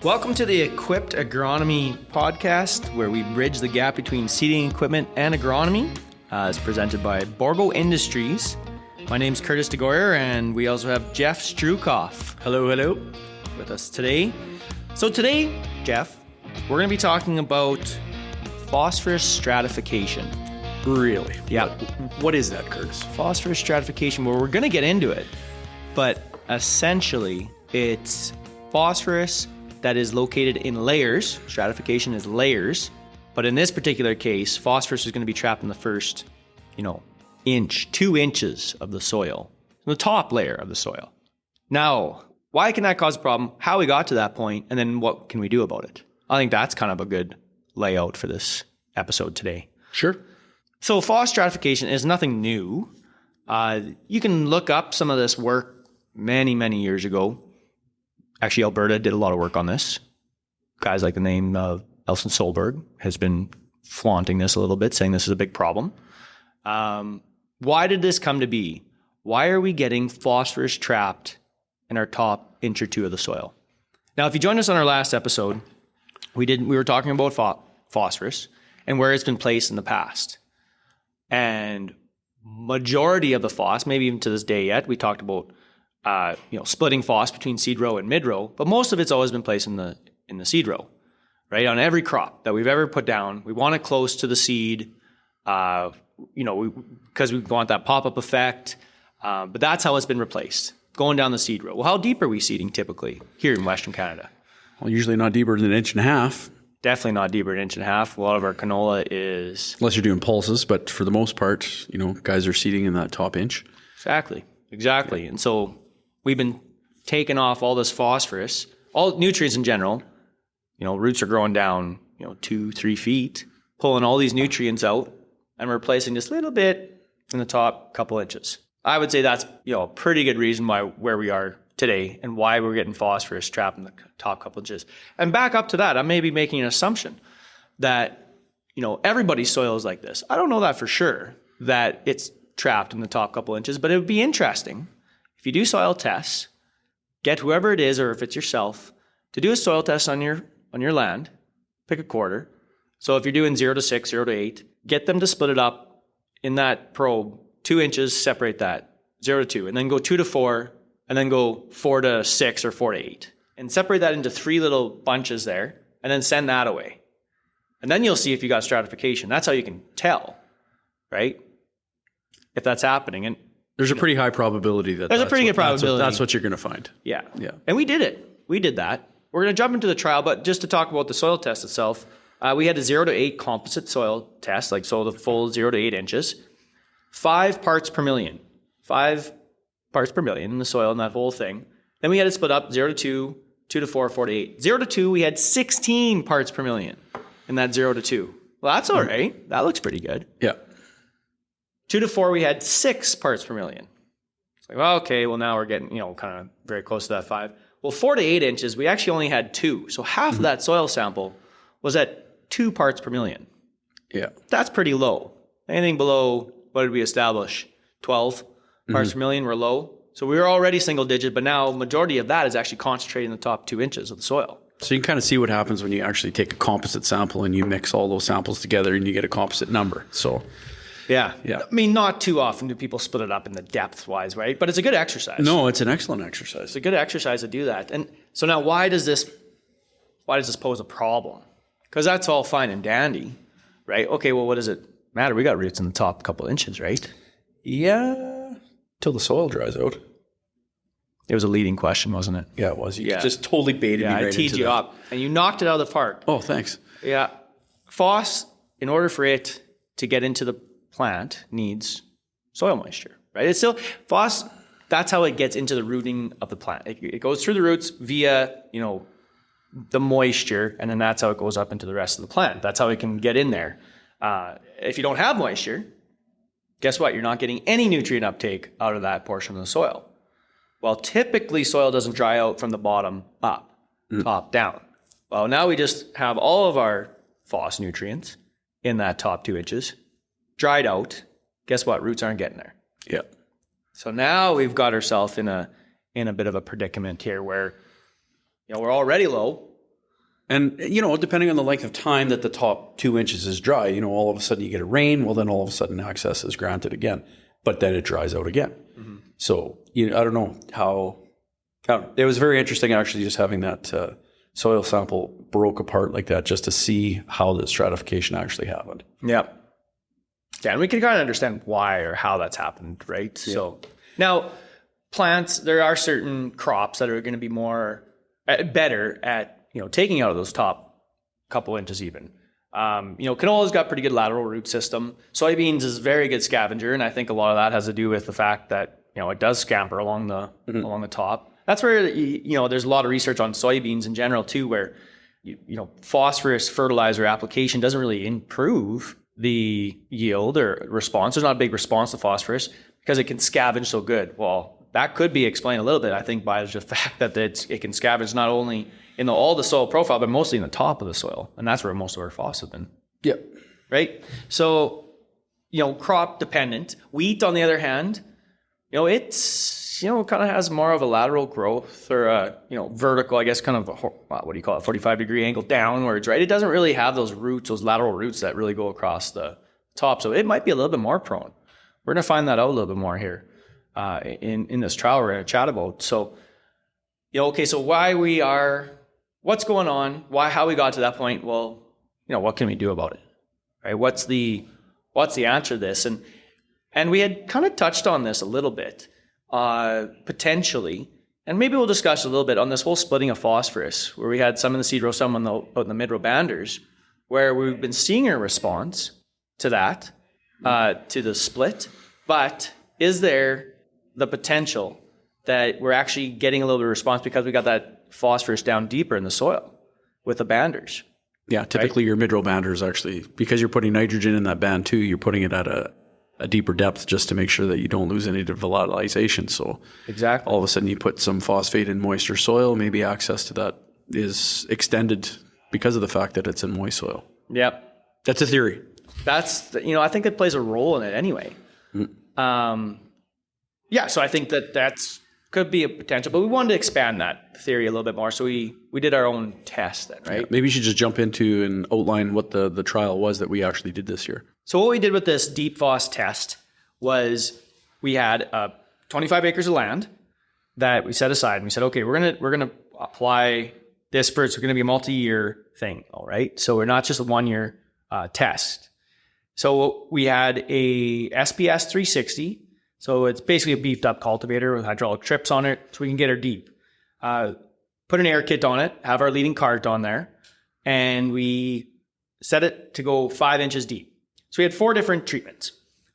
Welcome to the Equipped Agronomy Podcast, where we bridge the gap between seeding equipment and agronomy. It's presented by Borgo Industries. My name's Curtis DeGoyer, and we also have Jeff Strukoff. Hello, with us today. So today, Jeff, we're going to be talking about phosphorus stratification. Really? Yeah. What is that, Curtis? Phosphorus stratification, well, we're going to get into it, but essentially, it's phosphorus that is located in layers. Stratification is layers. But in this particular case, phosphorus is going to be trapped in the first, 2 inches of the soil, the top layer of the soil. Now, why can that cause a problem? How we got to that point, and then what can we do about it? I think that's kind of a good layout for this episode today. Sure. So phos stratification is nothing new. You can look up some of this work many, many years ago. Actually, Alberta did a lot of work on this. Guys like the name of Elson Solberg has been flaunting this a little bit, saying this is a big problem. Why did this come to be? Why are we getting phosphorus trapped in our top inch or two of the soil? Now, if you joined us on our last episode, we were talking about phosphorus and where it's been placed in the past. And majority of the phos, maybe even to this day yet, we talked about splitting phos between seed row and mid row, but most of it's always been placed in the seed row, right? On every crop that we've ever put down, we want it close to the seed, because we want that pop-up effect, but that's how it's been replaced, going down the seed row. Well, how deep are we seeding typically here in Western Canada? Well, usually not deeper than 1.5 inches. Definitely not deeper than 1.5 inches. A lot of our canola is... Unless you're doing pulses, but for the most part, guys are seeding in that top inch. Exactly. Yeah. And so we've been taking off all this phosphorus, all nutrients in general. Roots are growing down, 2-3 feet, pulling all these nutrients out and replacing just a little bit in the top couple inches. I would say that's, a pretty good reason where we are today and why we're getting phosphorus trapped in the top couple inches. And back up to that, I may be making an assumption that, everybody's soil is like this. I don't know that for sure, that it's trapped in the top couple inches, but it would be interesting if you do soil tests, get whoever it is, or if it's yourself, to do a soil test on your land, pick a quarter. So if you're doing 0 to 6, 0 to 8, get them to split it up in that probe, 2 inches, separate that, 0 to 2, and then go 2 to 4, and then go 4 to 6 or 4 to 8. And separate that into 3 little bunches there, and then send that away. And then you'll see if you got stratification. That's how you can tell, right? If that's happening. And there's a pretty high probability that there's a pretty good probability. That's what you're going to find. Yeah. And we did it. We did that. We're going to jump into the trial, but just to talk about the soil test itself, we had a 0 to 8 composite soil test, so the full 0 to 8 inches, 5 parts per million. 5 parts per million in the soil in that whole thing. Then we had it split up 0 to 2, 2 to 4, 4 to 8. 0 to 2, we had 16 parts per million in that 0 to 2. Well, that's all right. That looks pretty good. Yeah. 2 to 4, we had 6 parts per million. It's like, well, okay, well, now we're getting, kind of very close to that 5. Well, 4 to 8 inches, we actually only had 2. So half of that soil sample was at 2 parts per million. Yeah. That's pretty low. Anything below, what did we establish? 12 parts per million were low. So we were already single digit, but now majority of that is actually concentrated in the top 2 inches of the soil. So you can kind of see what happens when you actually take a composite sample and you mix all those samples together and you get a composite number. So... Yeah. I mean, not too often do people split it up in the depth-wise, right? But it's a good exercise. No, it's an excellent exercise. It's a good exercise to do that. And so now why does this pose a problem? Because that's all fine and dandy, right? Okay, well, what does it matter? We got roots in the top couple inches, right? Yeah, till the soil dries out. It was a leading question, wasn't it? Yeah, it was. You just totally baited me right into that. I teed you up, and you knocked it out of the park. Oh, thanks. Yeah. Phos, in order for it to get into the plant, needs soil moisture, right? It's still phos. That's how it gets into the rooting of the plant. It goes through the roots via, the moisture, and then that's how it goes up into the rest of the plant. That's how it can get in there. If you don't have moisture, guess what? You're not getting any nutrient uptake out of that portion of the soil. Well, typically soil doesn't dry out from the bottom up, top down. Well, now we just have all of our phos nutrients in that top 2 inches dried out. Guess what? Roots aren't getting there. Yeah. So now we've got ourselves in a bit of a predicament here where, we're already low. And, depending on the length of time that the top 2 inches is dry, all of a sudden you get a rain, well, then all of a sudden access is granted again, but then it dries out again. Mm-hmm. So, I don't know it was very interesting actually just having that soil sample broke apart like that just to see how the stratification actually happened. Yeah. Yeah, and we can kind of understand why or how that's happened, right? Yeah. So now plants, there are certain crops that are going to be better at taking out of those top couple inches even. Canola's got pretty good lateral root system. Soybeans is a very good scavenger, and I think a lot of that has to do with the fact that it does scamper along the top. That's where there's a lot of research on soybeans in general too, where phosphorus fertilizer application doesn't really improve the yield or response. There's not a big response to phosphorus because it can scavenge so good. Well, that could be explained a little bit, I think, by the fact that it can scavenge not only in all the soil profile, but mostly in the top of the soil. And that's where most of our phos have been. Yep. Right? So, crop dependent. Wheat, on the other hand, it's, kind of has more of a lateral growth or a, vertical, I guess, kind of, 45-degree angle downwards, right? It doesn't really have those roots, those lateral roots that really go across the top. So it might be a little bit more prone. We're going to find that out a little bit more here in this trial we're going to chat about. So, so what's going on? How we got to that point? Well, what can we do about it? Right? What's the answer to this? And we had kind of touched on this a little bit, potentially, and maybe we'll discuss a little bit on this whole splitting of phosphorus, where we had some in the seed row, some in the mid-row banders, where we've been seeing a response to that, to the split. But is there the potential that we're actually getting a little bit of response because we got that phosphorus down deeper in the soil with the banders? Yeah, typically your mid-row banders actually, because you're putting nitrogen in that band too, you're putting it at a deeper depth just to make sure that you don't lose any volatilization. So exactly, all of a sudden you put some phosphate in moister soil, maybe access to that is extended because of the fact that it's in moist soil. Yep. That's a theory. I think it plays a role in it anyway. So I think that's could be a potential, but we wanted to expand that theory a little bit more. So we did our own test then, right? Yeah, maybe you should just jump into and outline what the trial was that we actually did this year. So what we did with this deep phos test was we had 25 acres of land that we set aside, and we said, okay, we're gonna apply this first. It's going to be a multi-year thing, all right? So we're not just a 1-year test. So we had a SPS 360. So it's basically a beefed up cultivator with hydraulic trips on it, so we can get her deep. Put an air kit on it, have our leading cart on there, and we set it to go 5 inches deep. So we had 4 different treatments.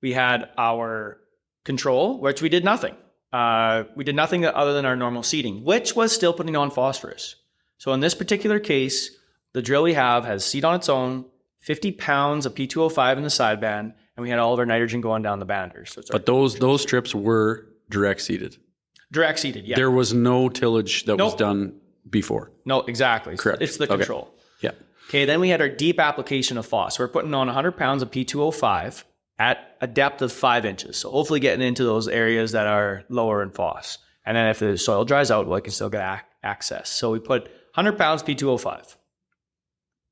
We had our control, which we did nothing. We did nothing other than our normal seeding, which was still putting on phosphorus. So in this particular case, the drill we have has seed on its own, 50 pounds of P2O5 in the sideband, and we had all of our nitrogen going down the banders. So but those strips were direct seeded. Direct seeded, yeah. There was no tillage that was done before. No, exactly. Correct. It's the control. Yeah. Okay, then we had our deep application of phos. We're putting on 100 pounds of P2O5 at a depth of 5 inches. So hopefully getting into those areas that are lower in phos. And then if the soil dries out, well, I can still get access. So we put 100 pounds P2O5.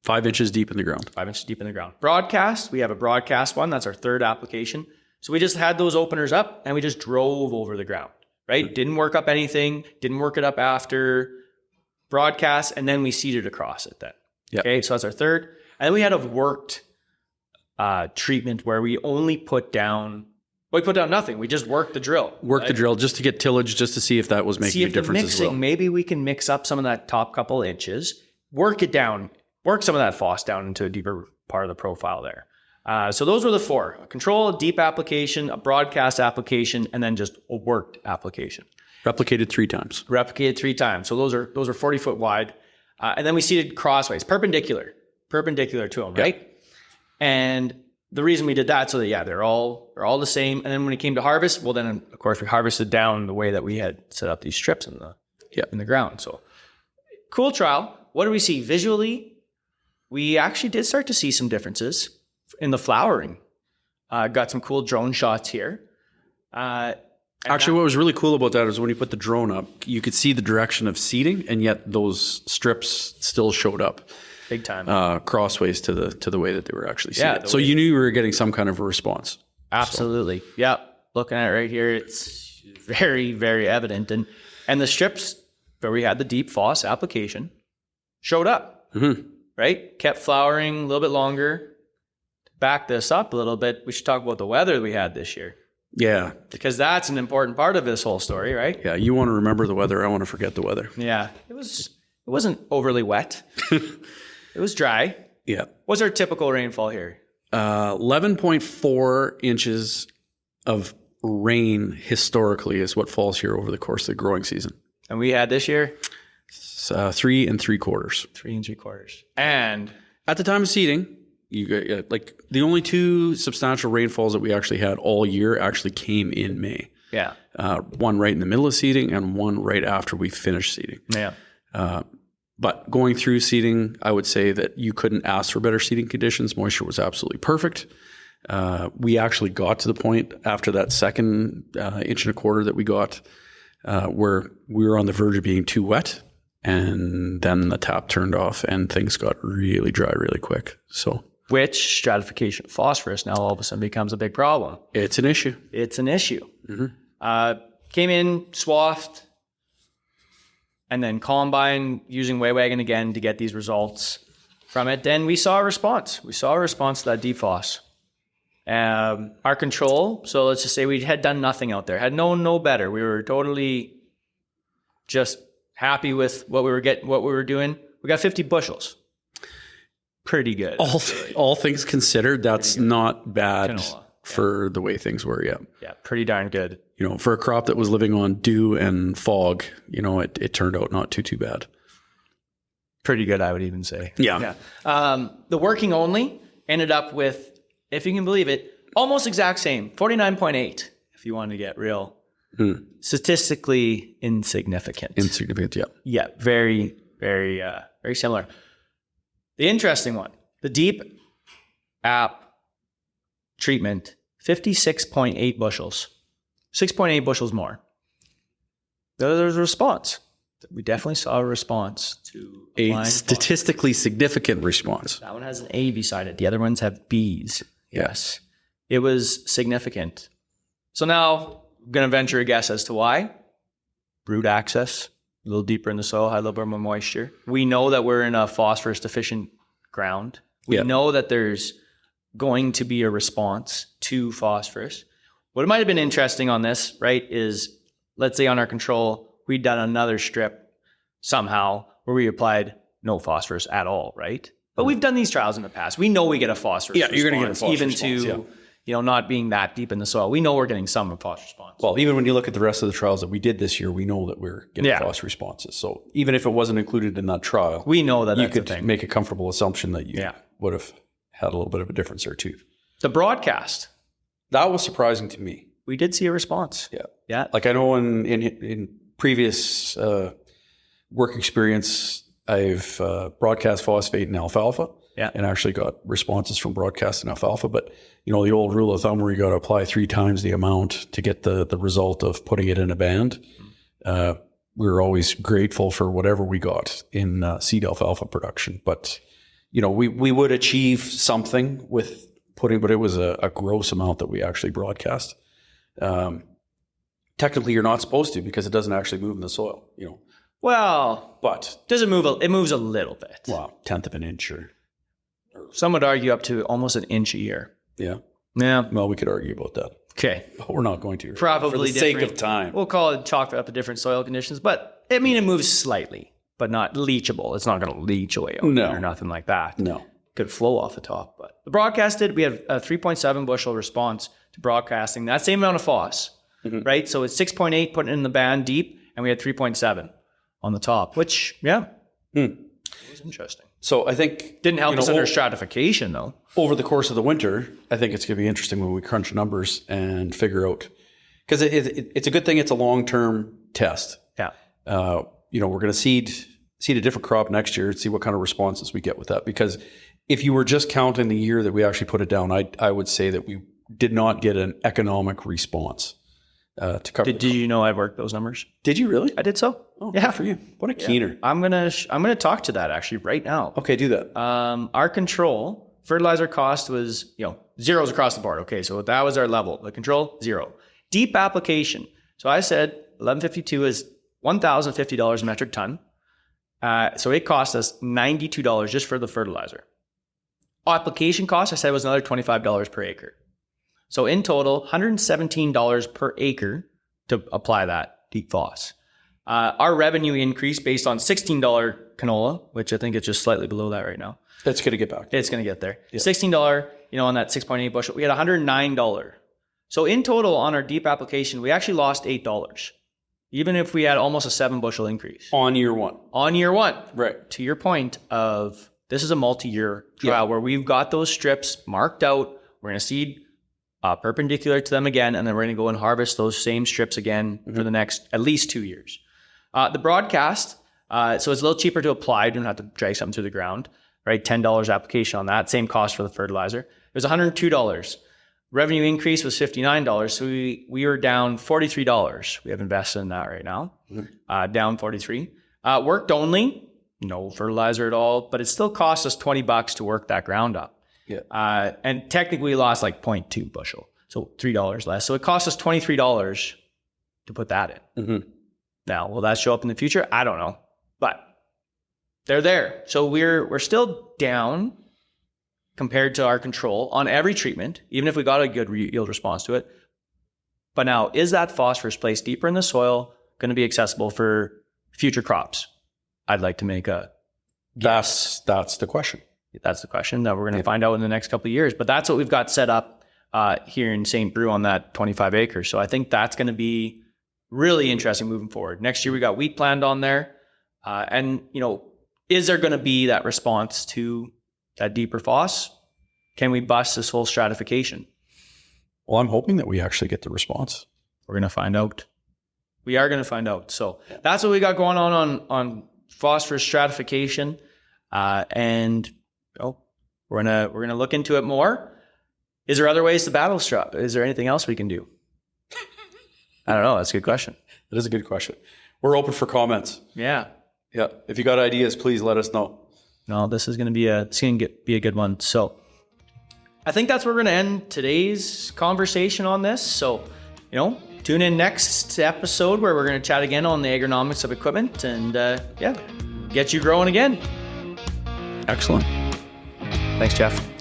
5 inches deep in the ground. 5 inches deep in the ground. Broadcast, we have a broadcast one. That's our third application. So we just had those openers up and we just drove over the ground, right? Didn't work up anything. Didn't work it up after broadcast. And then we seeded across it then. Yep. Okay, so that's our third. And then we had a worked treatment where we only put down, we put down nothing. We just worked the drill. The drill just to get tillage, just to see if that was making a difference as well. Maybe we can mix up some of that top couple inches, work it down, work some of that phos down into a deeper part of the profile there. So those were the 4: a control, a deep application, a broadcast application, and then just a worked application. Replicated 3 times. Replicated 3 times. So those are 40 foot wide. And then we seeded crossways, perpendicular to them, right? Yep. And the reason we did that, so that, they're all the same. And then when it came to harvest, well, then of course we harvested down the way that we had set up these strips in the ground. So cool trial. What do we see visually? We actually did start to see some differences in the flowering. Got some cool drone shots here. And Actually, what was really cool about that is when you put the drone up, you could see the direction of seeding, and yet those strips still showed up Big time. crossways to the way that they were actually seeded. the So way- you knew you were getting some kind of a response. Absolutely. Yep. Looking at it right here, it's very, very evident. And the strips where we had the deep phos application showed up, right? Kept flowering a little bit longer. To back this up a little bit, we should talk about the weather we had this year, Yeah. because that's an important part of this whole story, right? Yeah. You want to remember the weather. I want to forget the weather. Yeah. It wasn't overly wet. It was dry. Yeah. What's our typical rainfall here? 11.4 inches of rain historically is what falls here over the course of the growing season. And we had this year? 3 3/4. 3 3/4. And At the time of seeding, you got, like the only 2 substantial rainfalls that we actually had all year actually came in May. yeah. One right in the middle of seeding and one right after we finished seeding. Yeah. But going through seeding, I would say that you couldn't ask for better seeding conditions. Moisture was absolutely perfect. We actually got to the point after that second 1.25 inches that we got where we were on the verge of being too wet. And then the tap turned off and things got really dry really quick. So Which stratification of phosphorus now all of a sudden becomes a big problem. it's an issue. It's an issue. Came in, swathed, and then combine using Waywagon again to get these results from it. Then we saw a response. We saw a response to that DPHOS. Our control, so let's just say we had done nothing out there, had known no better. We were totally just happy with what we were getting, what we were doing. We got 50 bushels. Pretty good. All things considered, that's not bad Canola. for the way things were. Yeah. Yeah, pretty darn good. You know, for a crop that was living on dew and fog, you know, it turned out not too bad. Pretty good, I would even say. Yeah. The working only ended up with, if you can believe it, almost exact same, 49.8, if you want to get real. Statistically insignificant. Insignificant, yeah. Yeah, very, very, very similar. The interesting one, the deep app treatment, 56.8 bushels, 6.8 bushels more. There's a response. We definitely saw a response to A applying statistically significant response. That one has an A beside it. The other ones have B's. Yes. It was significant. So now I'm going to venture a guess as to why. Root access, a little deeper in the soil, had a little bit more moisture. We know that we're in a phosphorus deficient ground. We know that there's going to be a response to phosphorus. What might have been interesting on this, right, is let's say on our control, we'd done another strip somehow where we applied no phosphorus at all, right? But we've done these trials in the past. We know we get a phosphorus response. You're going to get a phosphorus even response, to, not being that deep in the soil. We know we're getting some phosphorus response. Well, even when you look at the rest of the trials that we did this year, we know that we're getting phosphorus responses. So even if it wasn't included in that trial, we know that you that's could a thing. make a comfortable assumption that you would have had a little bit of a difference or two. The broadcast, that was surprising to me. We did see a response. Yeah. Like I know in previous work experience, I've broadcast phosphate in alfalfa. And actually got responses from broadcasting alfalfa. But, the old rule of thumb where you got to apply 3 times the amount to get the result of putting it in a band. We were always grateful for whatever we got in seed alfalfa production. But, we would achieve something with putting, but it was a gross amount that we actually broadcast. Technically, you're not supposed to because it doesn't actually move in the soil, Well, But does it move? It moves a little bit. Well, 1/10 of an inch or some would argue up to almost an inch a year. Yeah. Well, we could argue about that. Okay. But we're not going to. Probably for the sake of time. We'll call it chalk up to different soil conditions, but it moves slightly, but not leachable. It's not going to leach away or nothing like that. No. Could flow off the top. But the broadcasted, we had a 3.7 bushel response to broadcasting. That same amount of phos, right? So it's 6.8 putting it in the band deep, and we had 3.7 on the top, which, it was interesting. So I think didn't help us under stratification though. Over the course of the winter, I think it's going to be interesting when we crunch numbers and figure out, because it's a good thing it's a long-term test. Yeah. We're going to seed a different crop next year and see what kind of responses we get with that. Because if you were just counting the year that we actually put it down, I would say that we did not get an economic response. to cover. Did you know I worked those numbers? Did you really? I did so. Oh, Yeah. good for you. What a keener. I'm gonna talk to that actually right now. Okay, do that. Our control fertilizer cost was zeros across the board. Okay, so that was our level. The control 0. Deep application. So I said 1152 is $1,050 a metric ton. So it cost us $92 just for the fertilizer. Application cost, I said, was another $25 per acre. So in total, $117 per acre to apply that deep phos. Our revenue increased based on $16 canola, which I think it's just slightly below that right now. It's going to get back. It's going to get there. Yeah. $16, on that 6.8 bushel. We had $109. So in total on our deep application, we actually lost $8. Even if we had almost a 7 bushel increase. On year one. On year one. Right. To your point of this is a multi-year trial where we've got those strips marked out. We're going to seed perpendicular to them again, and then we're going to go and harvest those same strips again for the next at least 2 years. The broadcast, so it's a little cheaper to apply. You don't have to drag something through the ground, right? $10 application on that. Same cost for the fertilizer. It was $102. Revenue increase was $59. So we were down $43. We have invested in that right now. Down $43. Worked only, no fertilizer at all, but it still cost us $20 to work that ground up. Yeah. And technically we lost like 0.2 bushel. So $3 less. So it cost us $23 to put that in. Now, will that show up in the future? I don't know, but they're there. So we're still down compared to our control on every treatment, even if we got a good yield response to it. But now, is that phosphorus placed deeper in the soil going to be accessible for future crops? I'd like to make a guess. That's the question. That's the question that we're going to find out in the next couple of years. But that's what we've got set up here in St. Brew on that 25 acres. So I think that's going to be really interesting moving forward. Next year, we got wheat planned on there. And, is there going to be that response to that deeper phos? Can we bust this whole stratification? Well, I'm hoping that we actually get the response. We're going to find out. We are going to find out. So that's what we got going on phosphorus stratification. And we're going to look into it more. Is there other ways to battle strap? Is there anything else we can do? I don't know. That's a good question. That is a good question. We're open for comments. Yeah. Yeah. If you got ideas, please let us know. No, this is going to be a good one. So I think that's where we're going to end today's conversation on this. So, tune in next episode where we're going to chat again on the agronomics of equipment and get you growing again. Excellent. Thanks, Jeff.